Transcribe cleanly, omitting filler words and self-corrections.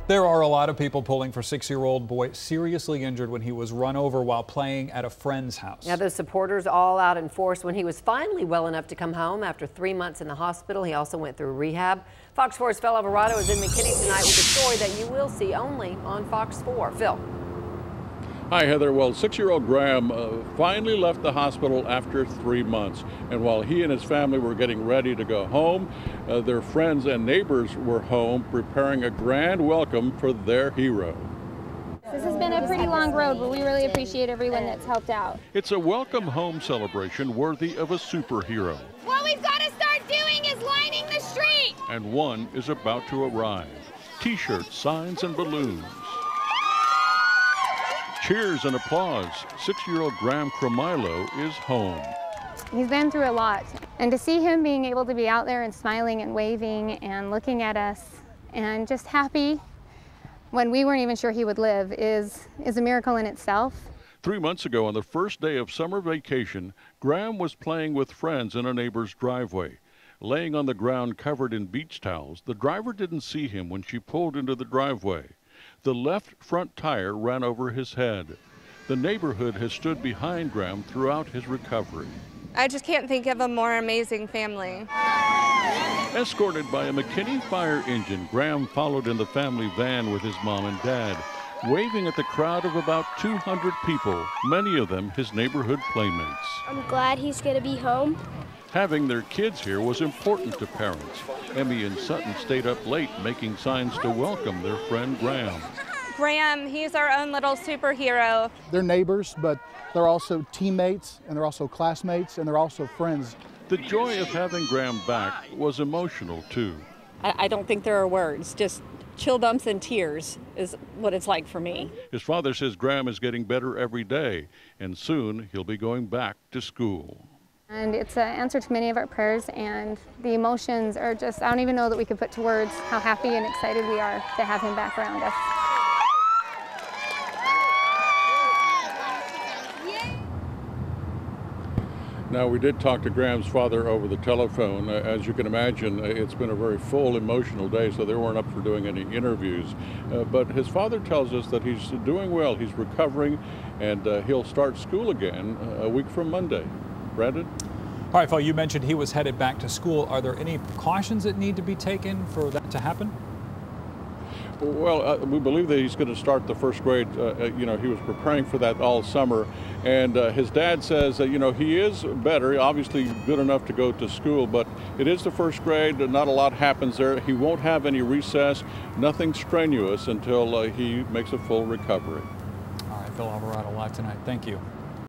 There are a lot of people pulling for 6-year-old boy seriously injured when he was run over while playing at a friend's house. Now, the supporters all out in force when he was finally well enough to come home after 3 months in the hospital. He also went through rehab. Fox 4's Phil Alvarado is in McKinney tonight with a story that you will see only on Fox 4. Phil. Hi, Heather. Well, 6-year-old Graham finally left the hospital after 3 months. And while he and his family were getting ready to go home, their friends and neighbors were home preparing a grand welcome for their hero. This has been a pretty long road, but we really appreciate everyone that's helped out. It's a welcome home celebration worthy of a superhero. What we've got to start doing is lining the street. And one is about to arrive. T-shirts, signs, and balloons. Cheers and applause. 6-year-old Graham Cromilo is home. He's been through a lot, and to see him being able to be out there and smiling and waving and looking at us and just happy when we weren't even sure he would live is a miracle in itself. 3 months ago, on the first day of summer vacation, Graham was playing with friends in a neighbor's driveway. Laying on the ground covered in beach towels, the driver didn't see him when she pulled into the driveway. The left front tire ran over his head. The neighborhood has stood behind Graham throughout his recovery. I just can't think of a more amazing family. Escorted by a McKinney fire engine, Graham followed in the family van with his mom and dad, waving at the crowd of about 200 people, many of them his neighborhood playmates. I'm glad he's going to be home. Having their kids here was important to parents. Emmy and Sutton stayed up late making signs to welcome their friend Graham. Graham, he's our own little superhero. They're neighbors, but they're also teammates, and they're also classmates, and they're also friends. The joy of having Graham back was emotional, too. I don't think there are words. Just chill bumps and tears is what it's like for me. His father says Graham is getting better every day, and soon he'll be going back to school. And it's an answer to many of our prayers, and the emotions are just, I don't even know that we could put to words how happy and excited we are to have him back around us. Now, we did talk to Graham's father over the telephone. As you can imagine, it's been a very full, emotional day, so they weren't up for doing any interviews. But his father tells us that he's doing well. He's recovering, and he'll start school again a week from Monday. Brandon? All right, Phil, you mentioned he was headed back to school. Are there any precautions that need to be taken for that to happen? Well, we believe that he's going to start the first grade. He was preparing for that all summer. And his dad says that, he is better, obviously good enough to go to school, but it is the first grade. Not a lot happens there. He won't have any recess, nothing strenuous until he makes a full recovery. All right, Phil Alvarado live tonight. Thank you.